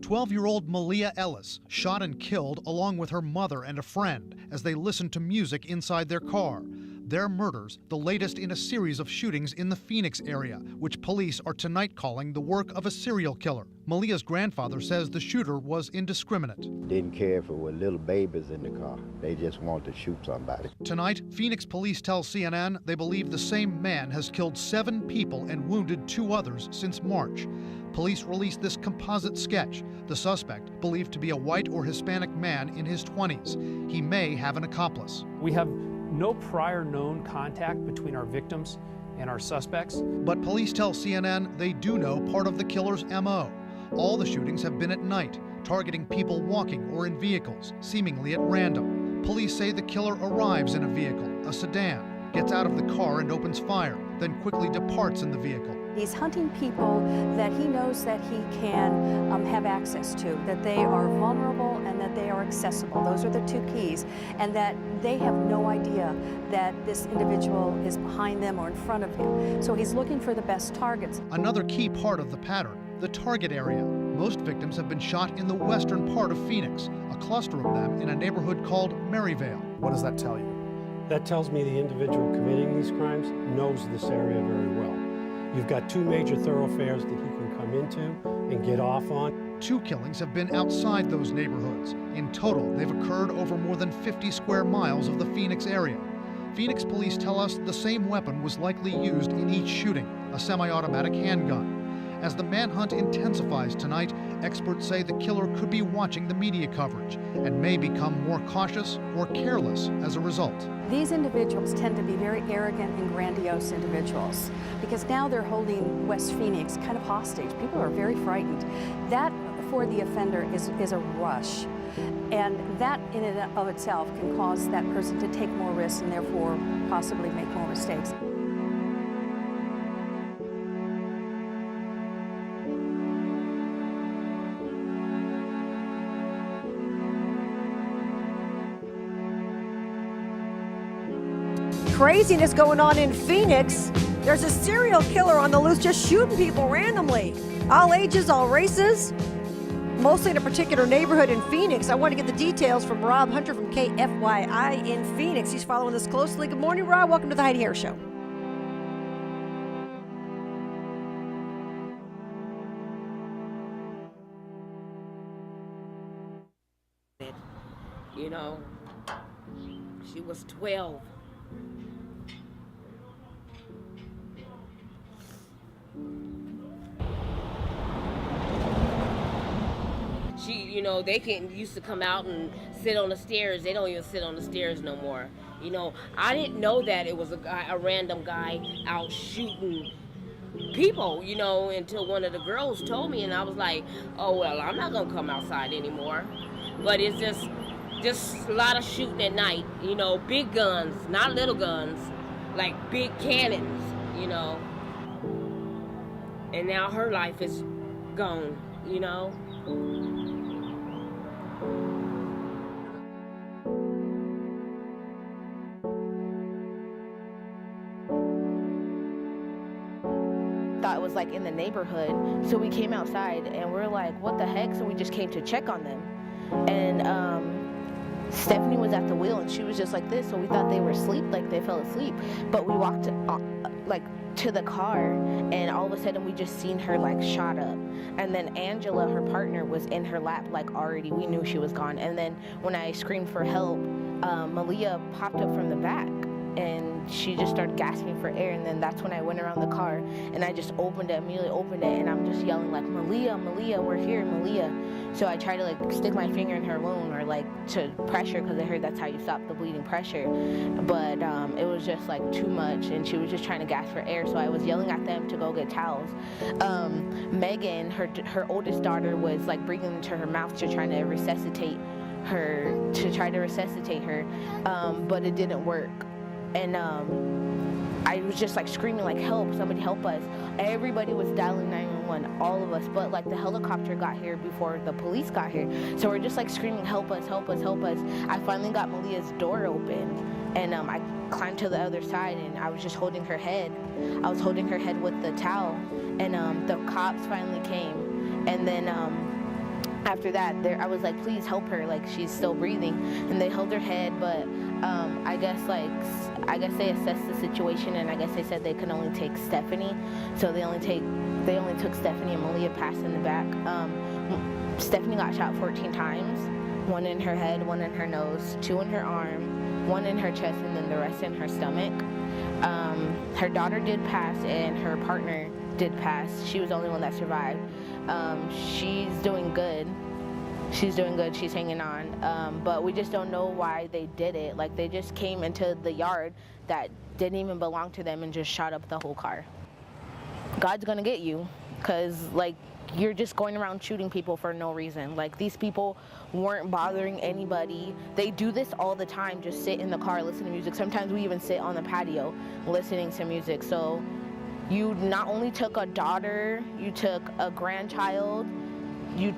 12-year-old Malia Ellis shot and killed along with her mother and a friend as they listened to music inside their car. Their murders, the latest in a series of shootings in the Phoenix area, which police are tonight calling the work of a serial killer. Malia's grandfather says the shooter was indiscriminate. Didn't care if it were little babies in the car. They just wanted to shoot somebody. Tonight, Phoenix police tell CNN they believe the same man has killed 7 people and wounded 2 others since March. Police released this composite sketch. The suspect, believed to be a white or Hispanic man in his 20s. He may have an accomplice. We have no prior known contact between our victims and our suspects. But police tell CNN they do know part of the killer's MO. All the shootings have been at night, targeting people walking or in vehicles, seemingly at random. Police say the killer arrives in a vehicle, a sedan, gets out of the car and opens fire, then quickly departs in the vehicle. He's hunting people that he knows that he can have access to, that they are vulnerable and that they are accessible. Those are the 2 keys, and that they have no idea that this individual is behind them or in front of him. So he's looking for the best targets. Another key part of the pattern, the target area. Most victims have been shot in the western part of Phoenix, a cluster of them in a neighborhood called Maryvale. What does that tell you? That tells me the individual committing these crimes knows this area very well. You've got 2 major thoroughfares that he can come into and get off on. 2 killings have been outside those neighborhoods. In total, they've occurred over more than 50 square miles of the Phoenix area. Phoenix police tell us the same weapon was likely used in each shooting, a semi-automatic handgun. As the manhunt intensifies tonight, experts say the killer could be watching the media coverage and may become more cautious or careless as a result. These individuals tend to be very arrogant and grandiose individuals because now they're holding West Phoenix kind of hostage. People are very frightened. That, for the offender, is a rush. And that in and of itself can cause that person to take more risks and therefore possibly make more mistakes. Craziness going on in Phoenix. There's a serial killer on the loose just shooting people randomly. All ages, all races, mostly in a particular neighborhood in Phoenix. I want to get the details from Rob Hunter from KFYI in Phoenix. He's following this closely. Good morning, Rob. Welcome to the Heidi Harris Show. You know, she was 12. You know, they used to come out and sit on the stairs. They don't even sit on the stairs no more. You know, I didn't know that it was a random guy out shooting people, you know, until one of the girls told me, and I was like, oh, well, I'm not going to come outside anymore. But it's just a lot of shooting at night, you know, big guns, not little guns, like big cannons, you know. And now her life is gone, you know. Thought it was like in the neighborhood, so we came outside and we're like, what the heck? So we just came to check on them, and Stephanie was at the wheel and she was just like this, so we thought they were asleep, like they fell asleep. But we walked like to the car, and all of a sudden we just seen her like shot up, and then Angela, her partner, was in her lap, like already we knew she was gone. And then when I screamed for help, Malia popped up from the back and she just started gasping for air, and then that's when I went around the car and I just immediately opened it, and I'm just yelling like, Malia, Malia, we're here, Malia. So I tried to like stick my finger in her wound or like to pressure, because I heard that's how you stop the bleeding pressure, but it was just like too much, and she was just trying to gasp for air, so I was yelling at them to go get towels. Megan, her oldest daughter, was like breathing into her mouth to try to resuscitate her, but it didn't work. And I was just like screaming like, help, somebody help us. Everybody was dialing 911, all of us, but like the helicopter got here before the police got here. So we're just like screaming, help us, help us, help us. I finally got Malia's door open, and I climbed to the other side, and I was just holding her head. I was holding her head with the towel, and the cops finally came. And then After that, I was like, please help her, like she's still breathing. And they held her head, but I guess they assessed the situation, and I guess they said they could only take Stephanie. So they only took Stephanie, and Malia passed in the back. Stephanie got shot 14 times, 1 in her head, 1 in her nose, 2 in her arm, 1 in her chest, and then the rest in her stomach. Her daughter did pass, and her partner did pass. She was the only one that survived. She's doing good. She's doing good. She's hanging on. But we just don't know why they did it. Like, they just came into the yard that didn't even belong to them and just shot up the whole car. God's gonna get you, because, like, you're just going around shooting people for no reason. Like, these people weren't bothering anybody. They do this all the time, just sit in the car, listen to music. Sometimes we even sit on the patio listening to music. So you not only took a daughter, you took a grandchild, you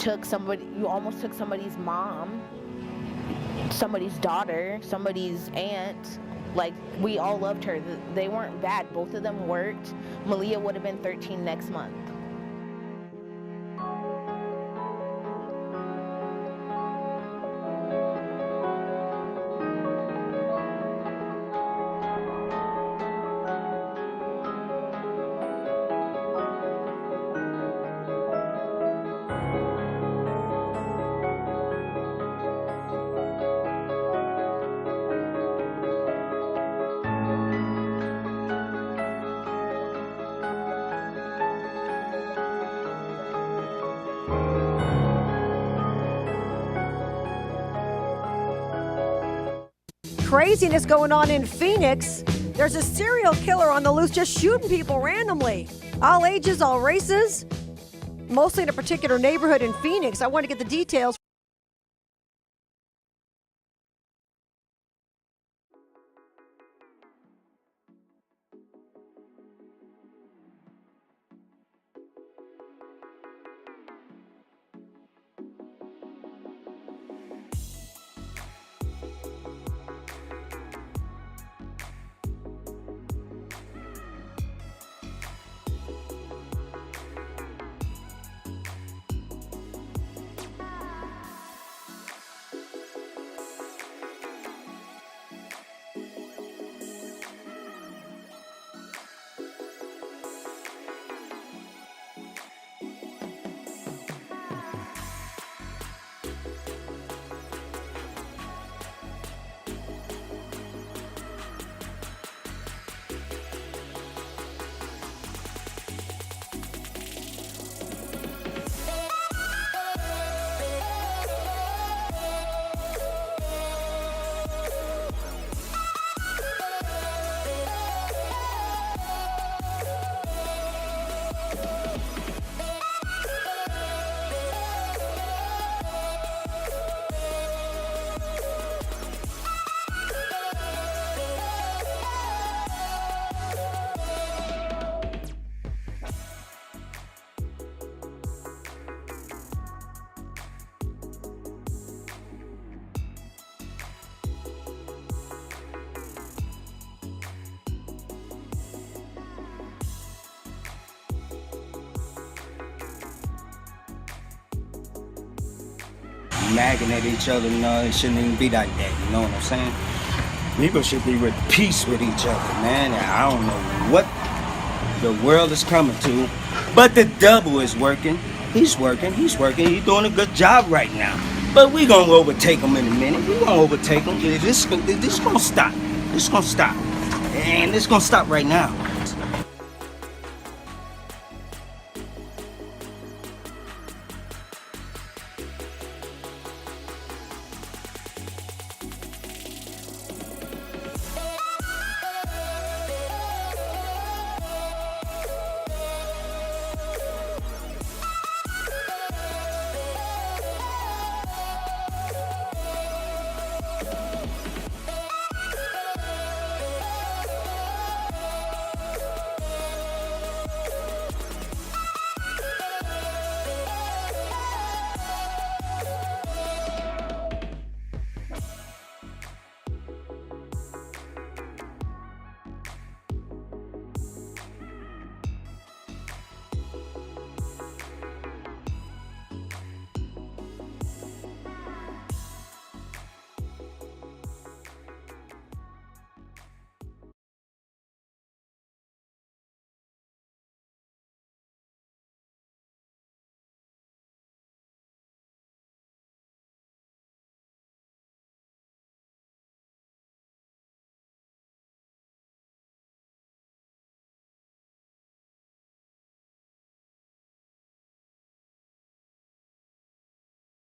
almost took somebody's mom, somebody's daughter, somebody's aunt. Like, we all loved her. They weren't bad. Both of them worked. Malia would have been 13 next month. Craziness going on in Phoenix. There's a serial killer on the loose just shooting people randomly. All ages, all races. Mostly in a particular neighborhood in Phoenix. I want to get the details. Nagging at each other, it shouldn't even be like that, you know what I'm saying? People should be with peace with each other, man. I don't know what the world is coming to, but the devil is working. He's working. He's doing a good job right now. But we gonna overtake him in a minute. We gonna overtake him. This gonna stop. This gonna stop. And it's gonna stop right now.